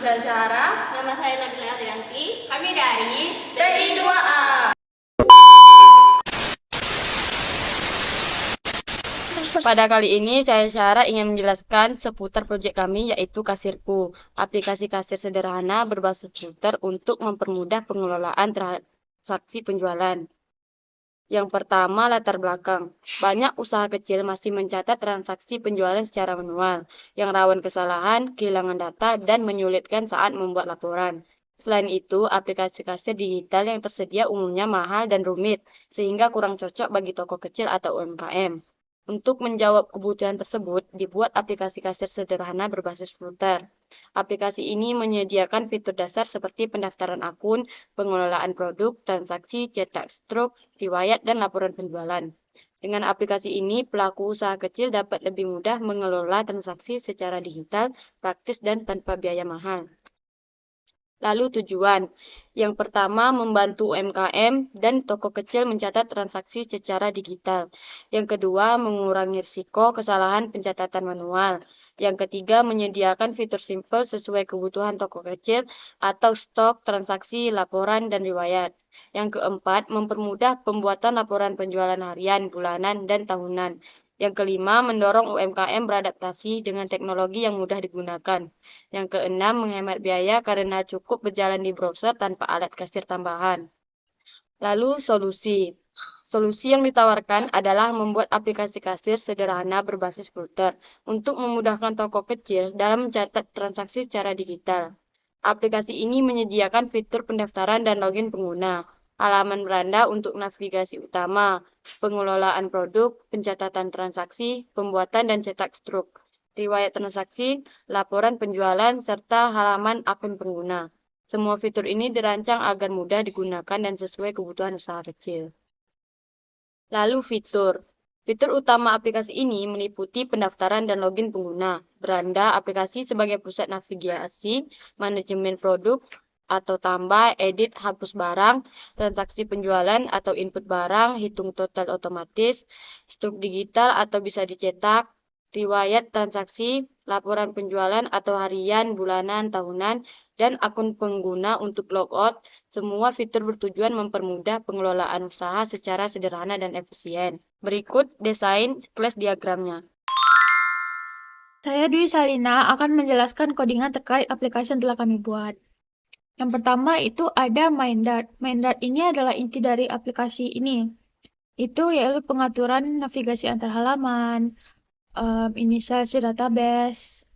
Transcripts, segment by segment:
saya Syahara. Nama saya Nabila Arianti. Kami dari TI2A. Pada kali ini saya Syahara ingin menjelaskan seputar proyek kami yaitu Kasirku, aplikasi kasir sederhana berbasis filter untuk mempermudah pengelolaan transaksi penjualan. Yang pertama, latar belakang. Banyak usaha kecil masih mencatat transaksi penjualan secara manual, yang rawan kesalahan, kehilangan data, dan menyulitkan saat membuat laporan. Selain itu, aplikasi kasir digital yang tersedia umumnya mahal dan rumit, sehingga kurang cocok bagi toko kecil atau UMKM. Untuk menjawab kebutuhan tersebut, dibuat aplikasi kasir sederhana berbasis filter. Aplikasi ini menyediakan fitur dasar seperti pendaftaran akun, pengelolaan produk, transaksi, cetak struk, riwayat, dan laporan penjualan. Dengan aplikasi ini, pelaku usaha kecil dapat lebih mudah mengelola transaksi secara digital, praktis, dan tanpa biaya mahal. Lalu tujuan. Yang pertama, membantu UMKM dan toko kecil mencatat transaksi secara digital. Yang kedua, mengurangi risiko kesalahan pencatatan manual. Yang ketiga, menyediakan fitur simpel sesuai kebutuhan toko kecil atau stok, transaksi, laporan, dan riwayat. Yang keempat, mempermudah pembuatan laporan penjualan harian, bulanan, dan tahunan. Yang kelima, mendorong UMKM beradaptasi dengan teknologi yang mudah digunakan. Yang keenam, menghemat biaya karena cukup berjalan di browser tanpa alat kasir tambahan. Lalu, solusi. Solusi yang ditawarkan adalah membuat aplikasi kasir sederhana berbasis filter untuk memudahkan toko kecil dalam mencatat transaksi secara digital. Aplikasi ini menyediakan fitur pendaftaran dan login pengguna, halaman beranda untuk navigasi utama, pengelolaan produk, pencatatan transaksi, pembuatan dan cetak struk, riwayat transaksi, laporan penjualan, serta halaman akun pengguna. Semua fitur ini dirancang agar mudah digunakan dan sesuai kebutuhan usaha kecil. Lalu fitur. Fitur utama aplikasi ini meliputi pendaftaran dan login pengguna, beranda aplikasi sebagai pusat navigasi, manajemen produk atau tambah, edit, hapus barang, transaksi penjualan atau input barang, hitung total otomatis, struk digital atau bisa dicetak, riwayat transaksi, laporan penjualan atau harian, bulanan, tahunan, dan akun pengguna untuk logout. Semua fitur bertujuan mempermudah pengelolaan usaha secara sederhana dan efisien. Berikut desain kelas diagramnya. Saya Dwi Salina akan menjelaskan kodingan terkait aplikasi yang telah kami buat. Yang pertama itu ada MindDart. MindDart ini adalah inti dari aplikasi ini. Itu yaitu pengaturan navigasi antar halaman, inisiasi database,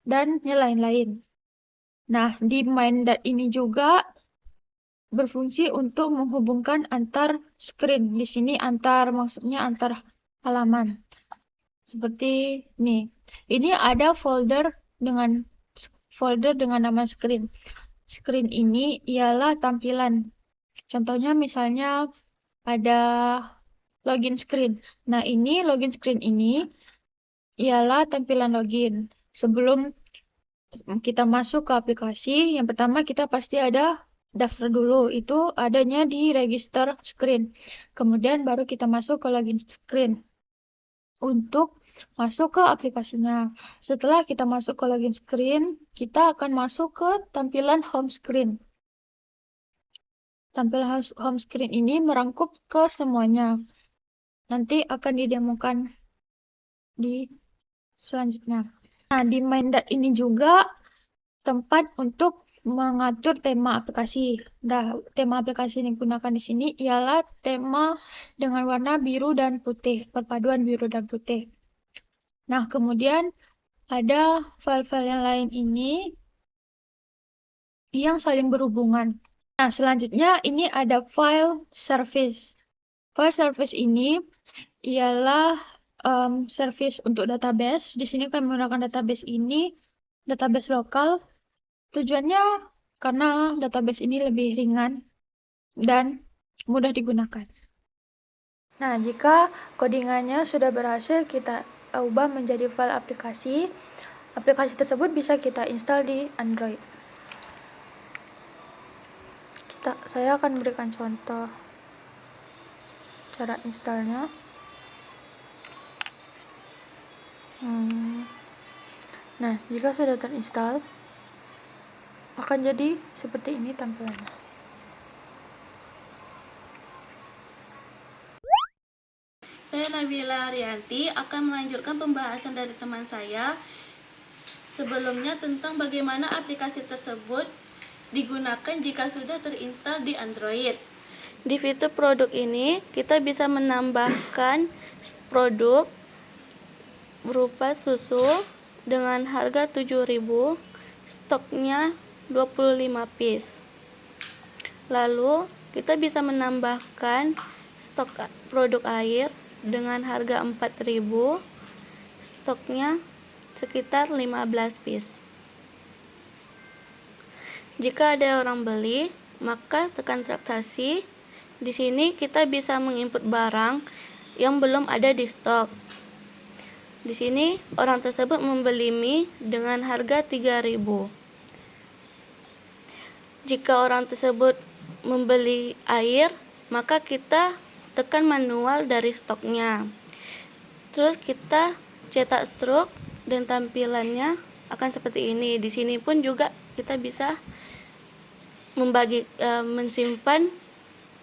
dan lain-lain. Nah, di MindDart ini juga berfungsi untuk menghubungkan antar screen. Di sini maksudnya antar halaman. Seperti ini. Ini ada folder dengan nama screen. Screen ini ialah tampilan. Contohnya misalnya ada login screen. Nah, ini login screen ini ialah tampilan login. Sebelum kita masuk ke aplikasi, yang pertama kita pasti ada daftar dulu. Itu adanya di register screen. Kemudian baru kita masuk ke login screen untuk masuk ke aplikasinya. Setelah kita masuk ke login screen, kita akan masuk ke tampilan home screen. Tampilan home screen ini merangkup ke semuanya. Nanti akan didemokan di selanjutnya. Nah, di MindDart ini juga tempat untuk mengatur tema aplikasi. Nah, tema aplikasi yang digunakan di sini ialah tema dengan warna biru dan putih, perpaduan biru dan putih. Nah, kemudian ada file-file yang lain ini yang saling berhubungan. Nah, selanjutnya ini ada file service. File service ini ialah service untuk database. Di sini kami menggunakan database lokal. Tujuannya karena database ini lebih ringan dan mudah digunakan. Nah, jika codingannya sudah berhasil kita ubah menjadi file aplikasi, aplikasi tersebut bisa kita install di Android. Saya akan berikan contoh cara installnya. Nah, jika sudah terinstall, akan jadi seperti ini tampilannya. Saya Nabila Arianti akan melanjutkan pembahasan dari teman saya sebelumnya tentang bagaimana aplikasi tersebut digunakan jika sudah terinstal di Android. Di fitur produk ini, kita bisa menambahkan produk berupa susu dengan harga 7.000, stoknya 25 piece. Lalu, kita bisa menambahkan stok produk air dengan harga 4.000, stoknya sekitar 15 piece. Jika ada orang beli, maka tekan transaksi. Di sini kita bisa menginput barang yang belum ada di stok. Di sini orang tersebut membeli mie dengan harga 3.000. Jika orang tersebut membeli air, maka kita tekan manual dari stoknya. Terus kita cetak struk dan tampilannya akan seperti ini. Di sini pun juga kita bisa mensimpan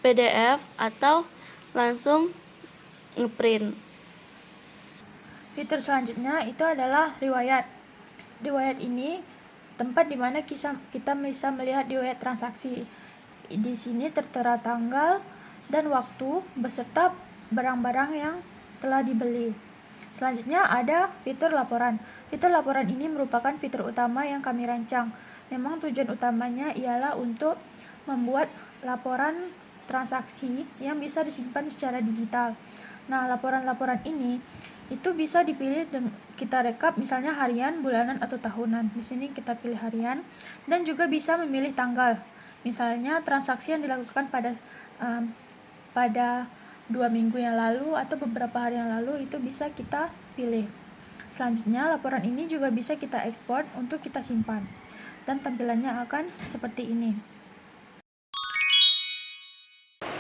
PDF atau langsung ngeprint. Fitur selanjutnya itu adalah riwayat. Riwayat ini tempat di mana kita bisa melihat riwayat transaksi. Di sini tertera tanggal dan waktu beserta barang-barang yang telah dibeli. Selanjutnya ada fitur laporan. Fitur laporan ini merupakan fitur utama yang kami rancang. Memang tujuan utamanya ialah untuk membuat laporan transaksi yang bisa disimpan secara digital. Nah, laporan-laporan ini itu bisa dipilih dan kita rekap misalnya harian, bulanan, atau tahunan. Di sini kita pilih harian dan juga bisa memilih tanggal. Misalnya transaksi yang dilakukan pada 2 minggu yang lalu atau beberapa hari yang lalu itu bisa kita pilih. Selanjutnya, laporan ini juga bisa kita ekspor untuk kita simpan. Dan tampilannya akan seperti ini.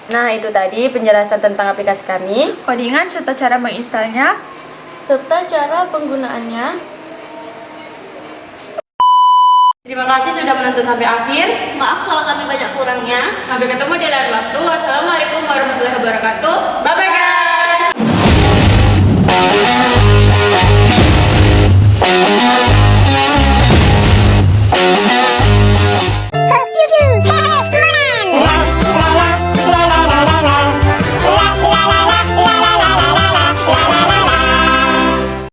Nah, itu tadi penjelasan tentang aplikasi kami. Codingan serta cara menginstalnya. Serta cara penggunaannya. Terima kasih sudah menonton sampai akhir. Maaf kalau kami banyak kurangnya. Sampai ketemu di lain waktu. Wassalamualaikum warahmatullahi wabarakatuh. Bye-bye guys!